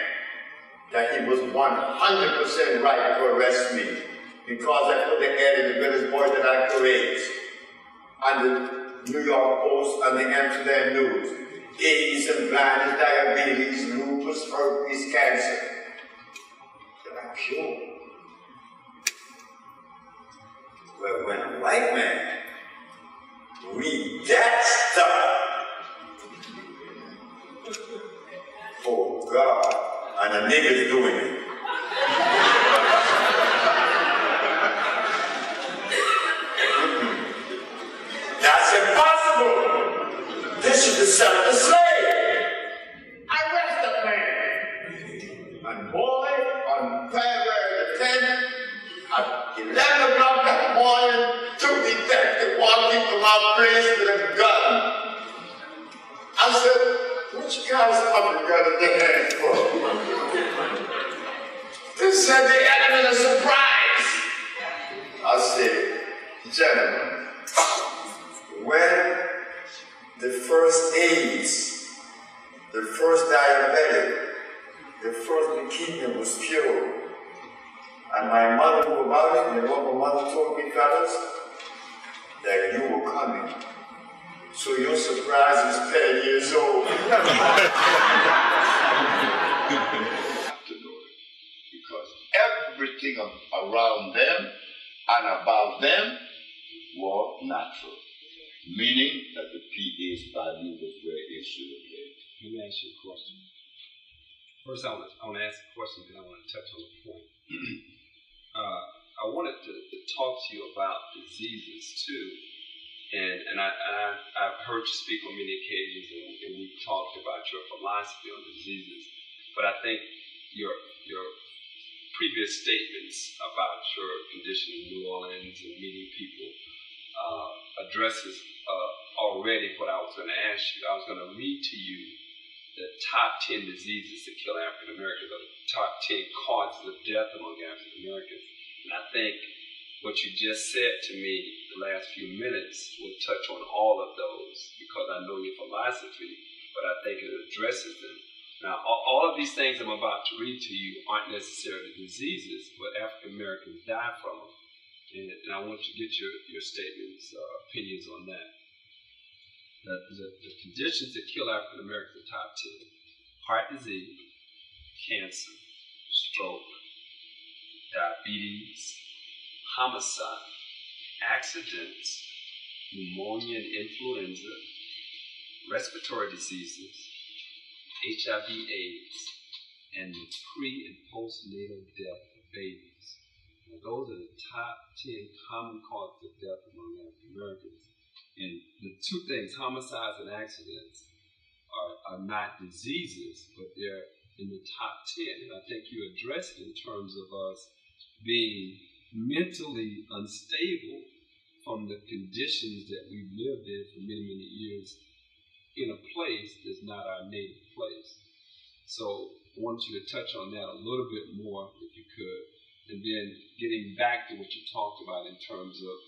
that he was 100% right to arrest me because I put the ad in the Village Boy that I created on the New York Post and the Amsterdam News. AIDS and blindness, diabetes, lupus, herpes, cancer. That I cured. Well, when a white man read that stuff, oh God, and a nigga's doing it. That's impossible. This is the son of the slave. Arrest that man. And boy, on February the 10th, at 11 o'clock that morning, two detectives walked into my place with a gun. I said, what you guys have a gun in their hands for? They said the element of surprise. I said, gentlemen, when the first AIDS, the first diabetic, the first leukemia was cured, and my mother knew about it, and what my mother told me, fellas, coming. So your surprise is 10 years old. To know it. Because everything around them and about them was natural. Meaning that the pH value was where it should have been.
Let me ask you a question. First, I want to ask a question, then I want to touch on the point. I wanted to talk to you about diseases too, and I've heard you speak on many occasions, and we've talked about your philosophy on diseases. But I think your previous statements about your condition in New Orleans and meeting people addresses already what I was going to ask you. I was going to read to you the top 10 diseases that kill African Americans, or the top 10 causes of death among African Americans. And I think what you just said to me the last few minutes will touch on all of those, because I know your philosophy, but I think it addresses them. Now, all of these things I'm about to read to you aren't necessarily diseases, but African Americans die from them. And I want you to get your statements, opinions on that. The conditions that kill African Americans are top 10. Heart disease, cancer, stroke, diabetes, homicide, accidents, pneumonia and influenza, respiratory diseases, HIV/AIDS, and the pre- and postnatal death of babies. Now, those are the top 10 common causes of death among African Americans. And the two things, homicides and accidents, are not diseases, but they're in the top 10. And I think you address it in terms of us being mentally unstable from the conditions that we've lived in for many, many years in a place that's not our native place. So I want you to touch on that a little bit more, if you could, and then getting back to what you talked about in terms of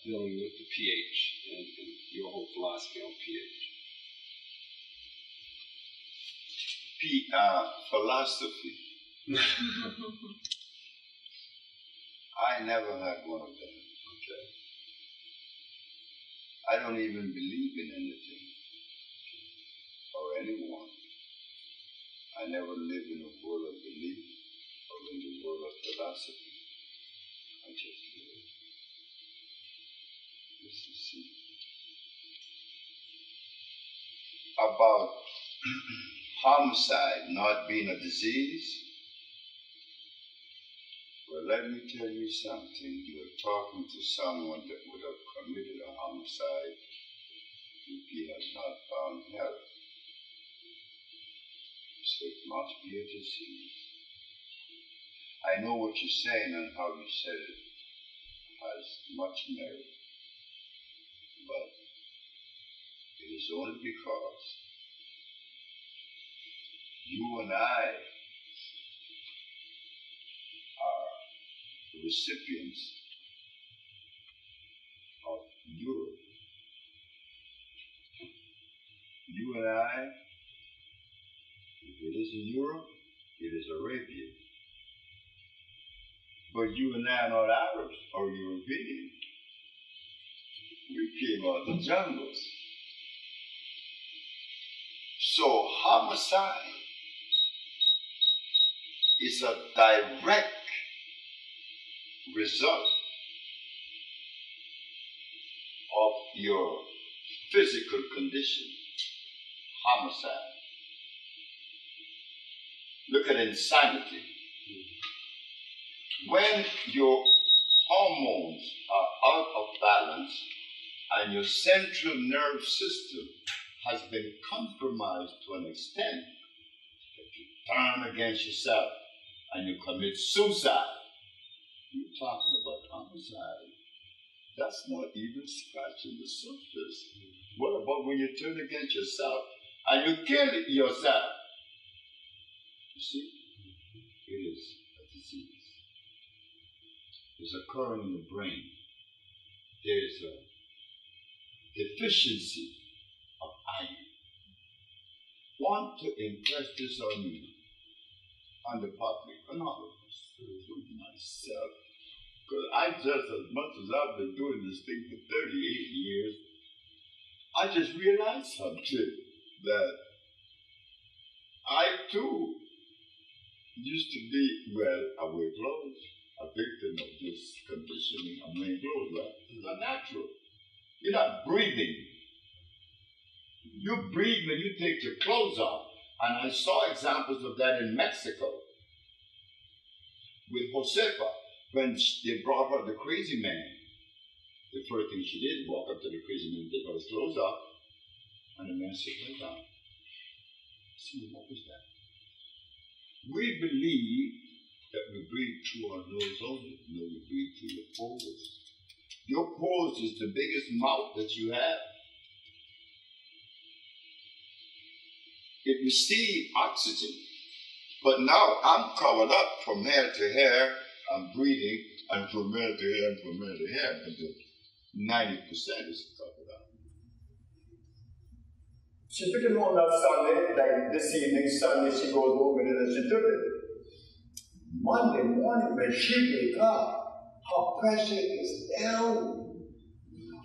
dealing with the pH and your whole philosophy on pH.
Philosophy. I never had one of them.
Okay.
I don't even believe in anything or anyone. I never lived in a world of belief or in the world of philosophy. I just live. Just to see. About homicide not being a disease, well, let me tell you something. You're talking to someone that would have committed a homicide if he has not found help. So it must be a disease. I know what you're saying and how you said it has much merit, but it is only because you and I are recipients of Europe. You and I, if it isn't Europe, it is Arabia. But you and I are not Arabs or European. We came out of the jungles. So homicide is a direct result of your physical condition. Homicide. Look at insanity. When your hormones are out of balance and your central nerve system has been compromised to an extent that you turn against yourself and you commit suicide, you're talking about homicide. That's not even scratching the surface. What about when you turn against yourself and you kill yourself? You see, it is a disease. It's occurring in the brain. There's a deficiency of iron. Want to impress this on you, on the public, on all of us, including myself. Because I just, as much as I've been doing this thing for 38 years, I just realized something, that I too used to be, well, I wear clothes, a victim of this conditioning. I'm wearing clothes, right? It's not natural. You're not breathing. You breathe when you take your clothes off. And I saw examples of that in Mexico with Josefa. When they brought her the crazy man, the first thing she did was walk up to the crazy man and take all his clothes off, and the man sat right down. See, what was that? We believe that we breathe through our nose only. No, we breathe through your pores. Your pores is the biggest mouth that you have. It receives oxygen. But now I'm covered up from hair to hair. I'm breathing, and from hair to hair, and from hair to hair, until 90% is covered up.
She took him home that Sunday, like this evening, Sunday, she goes home with it and she took it. Monday morning, when she wake up, her pressure is down.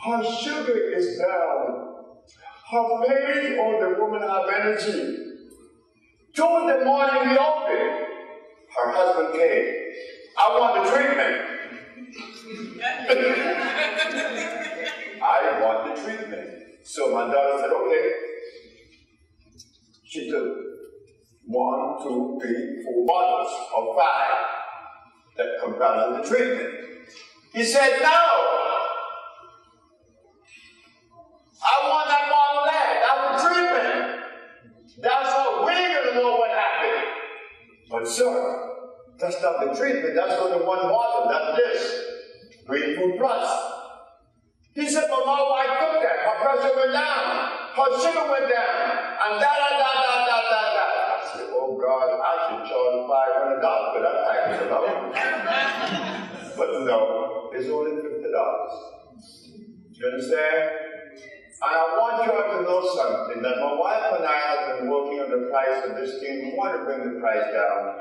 Her sugar is down. Her face, oh, the woman have energy. Tuesday morning, we opened. Her husband came. I want the treatment. I want the treatment. So my daughter said, okay. She took 1, 2, 3, 4 bottles of 5 that comprised the treatment. He said, no. I want that bottle there. That's the treatment. That's how we're going to know what happened. But sir, that's not the treatment. That's only one bottle. That's this. Green Food Plus. He said, but my wife took that. Her pressure went down. Her sugar went down. And da. I said, oh God, I should charge $500 for that package alone. But no, it's only $50. You understand? And I want you all to know something, that my wife and I have been working on the price of this thing. We want to bring the price down.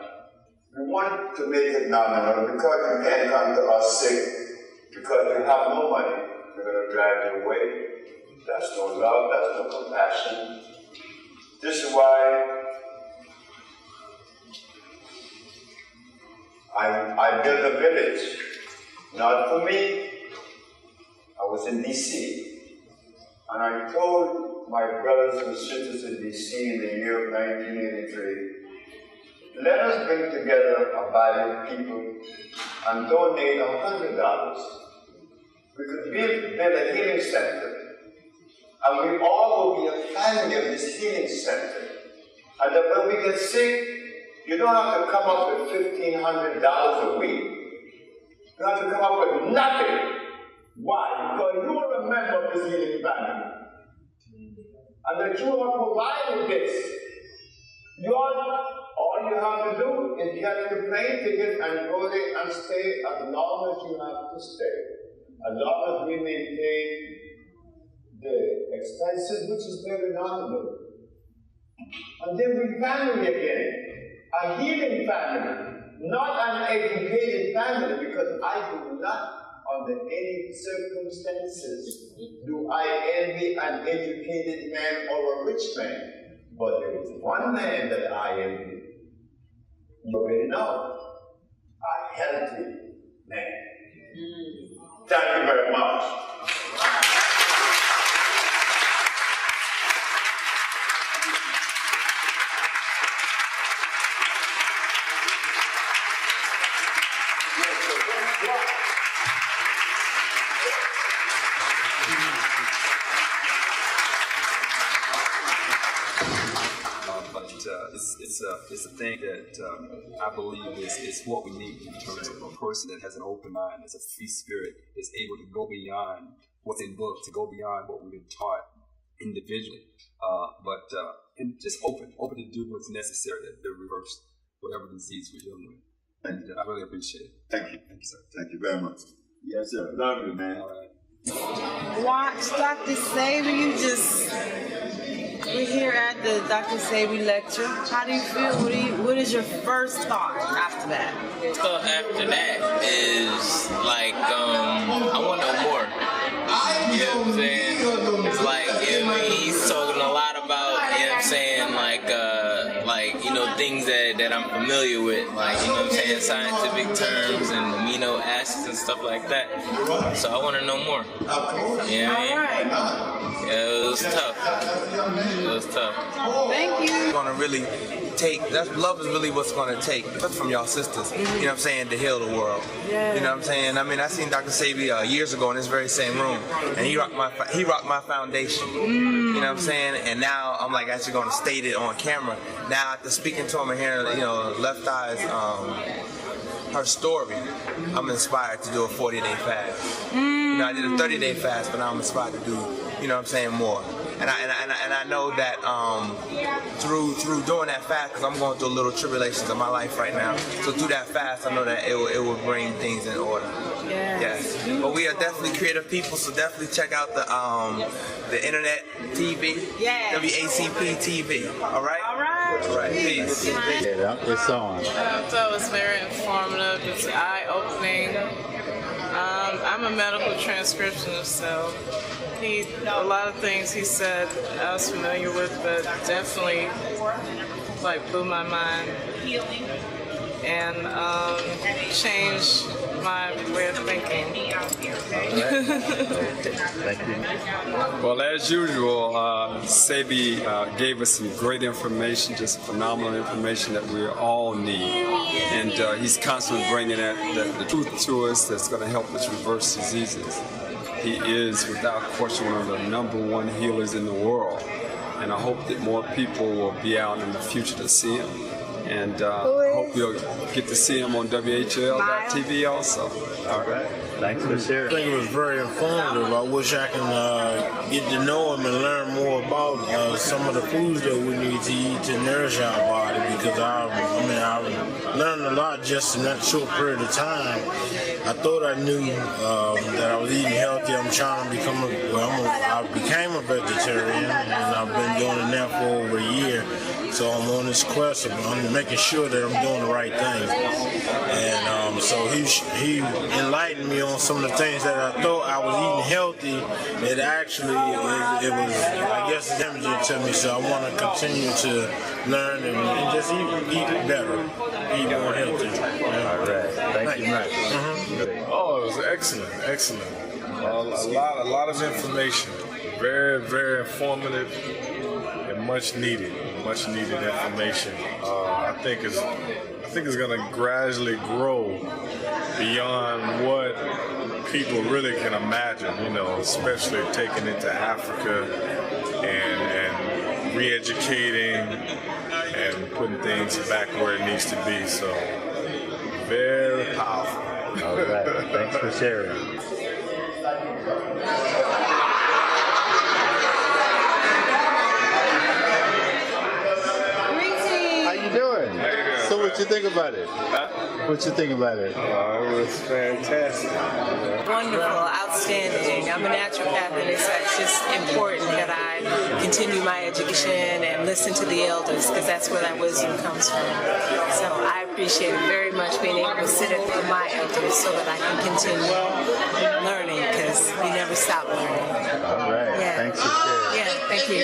We want to make it nominal, because you can't come to us sick because you have no money. We're going to drive you away. That's no love, that's no compassion. This is why I built a village. Not for me. I was in D.C. and I told my brothers and sisters in D.C. in the year of 1983, let us bring together a body of people and donate $100. We could build a healing center. And we all will be a family of this healing center. And that when we get sick, you don't have to come up with $1,500 a week. You have to come up with nothing. Why? Because you are a member of this healing family. And that you are providing this. All you have to do is get your plane ticket and go there and stay as long as you have to stay. As long as we maintain the expenses, which is very nominal. And then we family again. A healing family, not an educated family, because I do not, under any circumstances, do I envy an educated man or a rich man. But there is one man that I envy. You already know. A healthy man. Thank you very much.
It's a thing that I believe is what we need in terms of a person that has an open mind, has a free spirit, is able to go beyond what's in books, to go beyond what we've been taught individually, and just open to do what's necessary to reverse whatever disease we're dealing with. And I really appreciate it.
Thank you. Thank you, sir. Thank you very much. Yes, sir. Love you, man.
All right.
Watch Dr. Sebi, you just we're here at the Dr. Sebi lecture. How do you feel? What is your first thought after that?
Stuff after that is like, I want to know more. You know what I'm saying? It's like, you know what I mean? He's talking a lot about, you know what I'm saying, like you know, things that I'm familiar with, like, you know what I'm saying, scientific terms and amino acids and stuff like that. So I want to know more. You know what I mean? Yeah, it was tough. It was tough.
Thank you.
Gonna really take, that's love is really what's gonna take from y'all sisters, you know what I'm saying, to heal the world.
Yeah.
You know what I'm saying? I mean, I seen Dr. Sebi years ago in this very same room, and he rocked my foundation. You know what I'm saying? And now I'm like actually gonna state it on camera. Now after speaking to him and hearing, you know, Left Eye's her story, I'm inspired to do a 40-day fast. You know, I did a 30-day fast, but now I'm inspired to do, you know what I'm saying, more. And I know that through doing that fast, because I'm going through little tribulations in my life right now. So through that fast, I know that it will bring things in order. Yes. But we are definitely creative people, so definitely check out the internet TV.
Yeah.
WACP TV. All right.
All right.
All right. Peace.
Yeah, it's on.
I thought it was very informative. It's eye-opening. I'm a medical transcriptionist, so a lot of things he said I was familiar with, but definitely like blew my mind and changed my way of thinking.
Thank you.
Well, as usual, Sebi gave us some great information, just phenomenal information that we all need. And he's constantly bringing the truth to us that's going to help us reverse diseases. He is, without question, one of the #1 healers in the world. And I hope that more people will be out in the future to see him. And I hope you'll get to see him on WHL.TV also.
All right. Thanks for sharing.
I think it was very informative. I wish I can get to know him and learn more about some of the foods that we need to eat to nourish our body, because I learned a lot just in that short period of time. I thought I knew that I was eating healthy. I'm trying to become I became a vegetarian, and I've been doing it now for over a year. So I'm on this quest of making sure that I'm doing the right thing. And so he enlightened me on some of the things that I thought I was eating healthy. It actually, it was, I guess, damaging to me. So I want to continue to learn and just eat better, eat more healthy.
All right. Thank you much.
Oh, it was excellent. A lot of information. Very, very informative and much needed information. I think it's going to gradually grow beyond what people really can imagine. You know, especially taking it to Africa and re-educating and putting things back where it needs to be. So very powerful.
All right. Thanks for sharing. So what you think about it? What you think about it?
It was fantastic.
Wonderful, outstanding. I'm a naturopath, and it's just important that I continue my education and listen to the elders, because that's where that wisdom comes from. So I appreciate it very much being able to sit with my elders so that I can continue learning, because we never stop learning.
All right.
Yeah.
Thanks for sharing.
Yeah, thank you.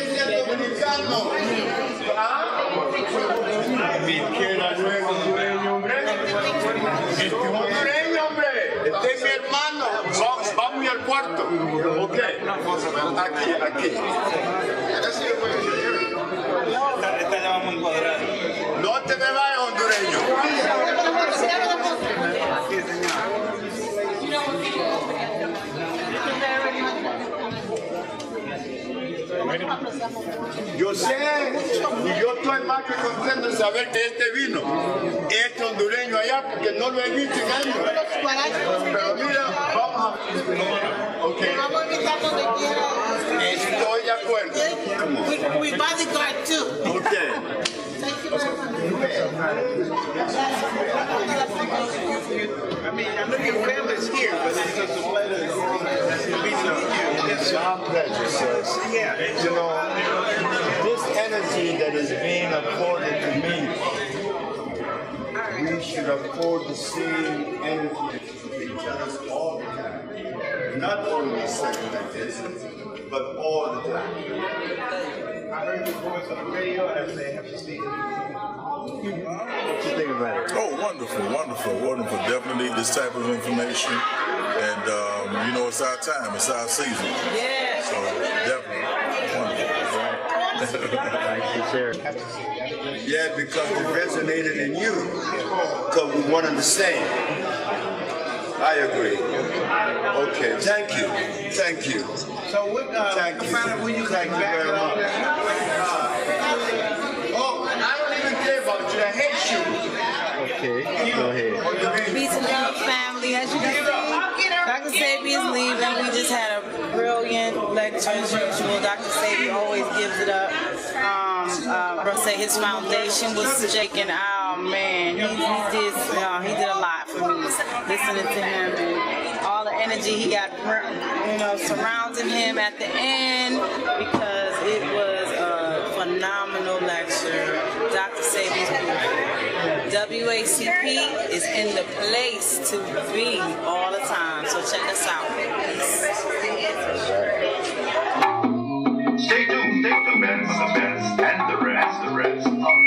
Este es mi hermano. Vamos al cuarto. Ok. Aquí. No te me vayas, hondureño. Yo sé, y yo estoy más que contento de saber que este vino, este hondureño allá, porque no lo he visto en años. Pero mira, vamos a... Ok. Estoy de acuerdo.
We bodyguard too.
Ok.
Thank you very much.
I mean, I know your family's here, but it's just a pleasure to meet you. It's our pleasure, sir. Yeah, you know, this
energy that is being accorded to me, we should accord the same energy. They tell us all the time, not only a second like this, but all the time.
I heard your voice on the radio and they have to see it.
What you think about it? Oh, wonderful, wonderful, wonderful. Definitely need this type of information. And, you know, it's our time, it's our season.
Yeah.
So, definitely wonderful.
Yeah, because it resonated in you, because we one and the same. I agree. Okay, thank you. Thank you.
So what,
thank you.
When you
Thank you very much.
Oh, I don't even care about you. I hate you.
Okay, go ahead.
Peace and love, family. As you can see, Dr. Sebi is leaving. We just had a brilliant lecture as usual. Dr. Sebi always gives it up. Bro say his foundation was shaking. Oh man, he did a lot for me. Listening to him and all the energy he got, surrounding him at the end, because it was a phenomenal lecture. Dr. Sebi's beautiful. WACP is in the place to be all the time. So check us out.
Stay tuned, take the best, and the rest.